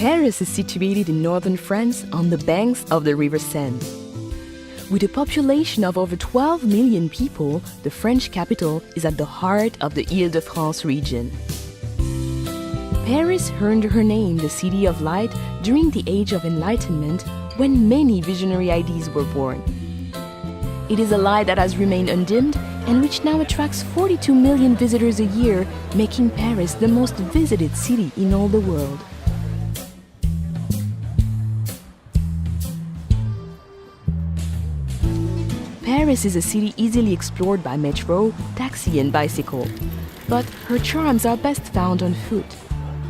Paris is situated in northern France on the banks of the River Seine. With a population of over 12 million people, the French capital is at the heart of the Île-de-France region. Paris earned her name the City of Light during the Age of Enlightenment, when many visionary ideas were born. It is a light that has remained undimmed and which now attracts 42 million visitors a year, making Paris the most visited city in all the world. Paris is a city easily explored by metro, taxi and bicycle. But her charms are best found on foot.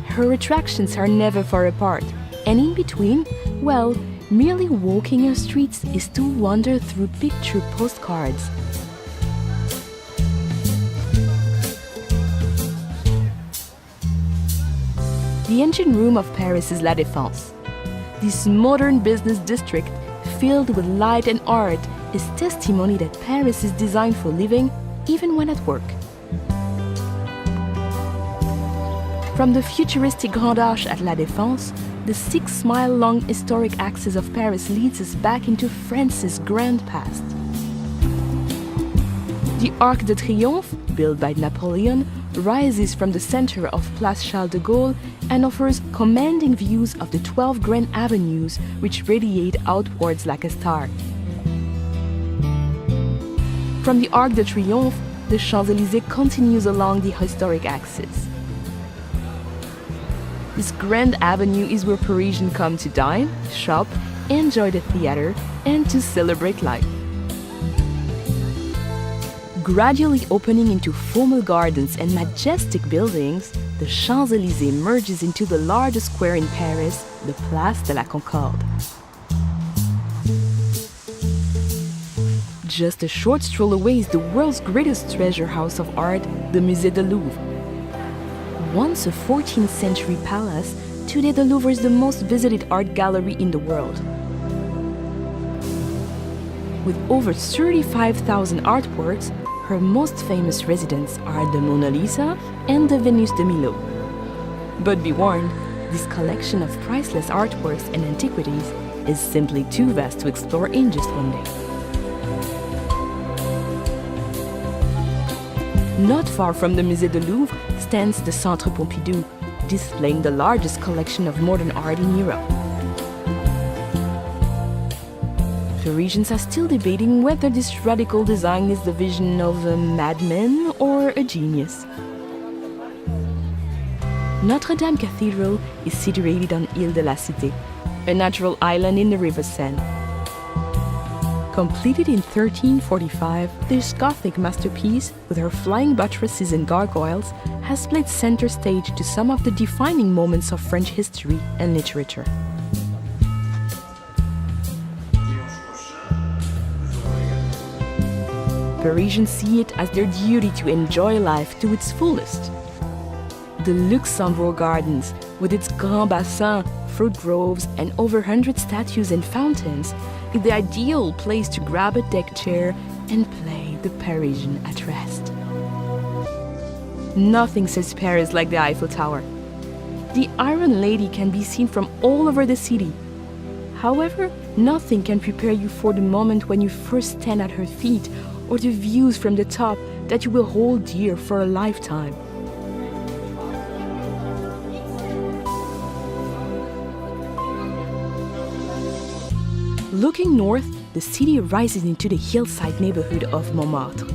Her attractions are never far apart, and in between, well, merely walking her streets is to wander through picture postcards. The engine room of Paris is La Défense. This modern business district, filled with light and art, is testimony that Paris is designed for living, even when at work. From the futuristic Grand Arche at La Défense, the 6-mile-long historic axis of Paris leads us back into France's grand past. The Arc de Triomphe, built by Napoleon, rises from the center of Place Charles de Gaulle and offers commanding views of the 12 grand avenues which radiate outwards like a star. From the Arc de Triomphe, the Champs-Élysées continues along the historic axis. This grand avenue is where Parisians come to dine, shop, enjoy the theater, and to celebrate life. Gradually opening into formal gardens and majestic buildings, the Champs-Élysées merges into the largest square in Paris, the Place de la Concorde. Just a short stroll away is the world's greatest treasure house of art, the Musée du Louvre. Once a 14th century palace, today the Louvre is the most visited art gallery in the world. With over 35,000 artworks, her most famous residents are the Mona Lisa and the Venus de Milo. But be warned, this collection of priceless artworks and antiquities is simply too vast to explore in just one day. Not far from the Musée du Louvre stands the Centre Pompidou, displaying the largest collection of modern art in Europe. Parisians are still debating whether this radical design is the vision of a madman or a genius. Notre Dame Cathedral is situated on Île de la Cité, a natural island in the River Seine. Completed in 1345, this Gothic masterpiece, with her flying buttresses and gargoyles, has played center stage to some of the defining moments of French history and literature. Parisians see it as their duty to enjoy life to its fullest. The Luxembourg Gardens, with its Grand Bassin, fruit groves, and over 100 statues and fountains, is the ideal place to grab a deck chair and play the Parisian at rest. Nothing says Paris like the Eiffel Tower. The Iron Lady can be seen from all over the city. However, nothing can prepare you for the moment when you first stand at her feet, or the views from the top that you will hold dear for a lifetime. Looking north, the city rises into the hillside neighborhood of Montmartre.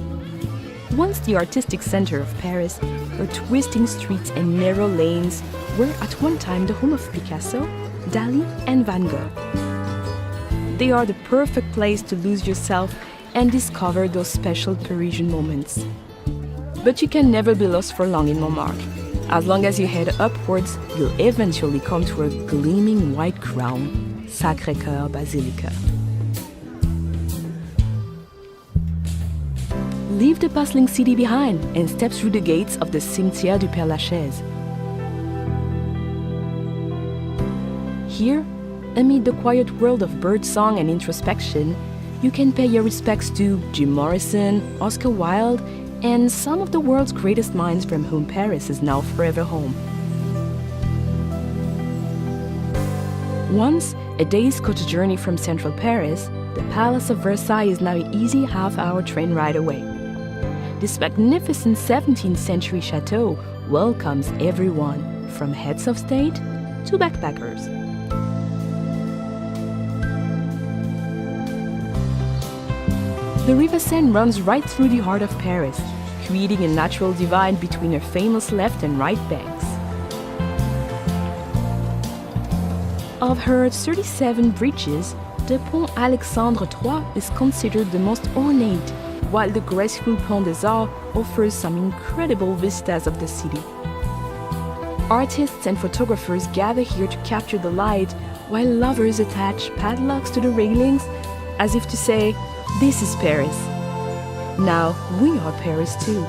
Once the artistic center of Paris, her twisting streets and narrow lanes were at one time the home of Picasso, Dali, and Van Gogh. They are the perfect place to lose yourself and discover those special Parisian moments. But you can never be lost for long in Montmartre. As long as you head upwards, you'll eventually come to a gleaming white crown, Sacré-Cœur Basilica. Leave the bustling city behind and step through the gates of the Cimetière du Père-Lachaise. Here, amid the quiet world of birdsong and introspection, you can pay your respects to Jim Morrison, Oscar Wilde, and some of the world's greatest minds from whom Paris is now forever home. Once a day's coach journey from central Paris, the Palace of Versailles is now an easy half-hour train ride away. This magnificent 17th century chateau welcomes everyone, from heads of state to backpackers. The River Seine runs right through the heart of Paris, creating a natural divide between her famous left and right banks. Of her 37 bridges, the Pont Alexandre III is considered the most ornate, while the graceful Pont des Arts offers some incredible vistas of the city. Artists and photographers gather here to capture the light, while lovers attach padlocks to the railings, as if to say, "This is Paris. Now we are Paris too."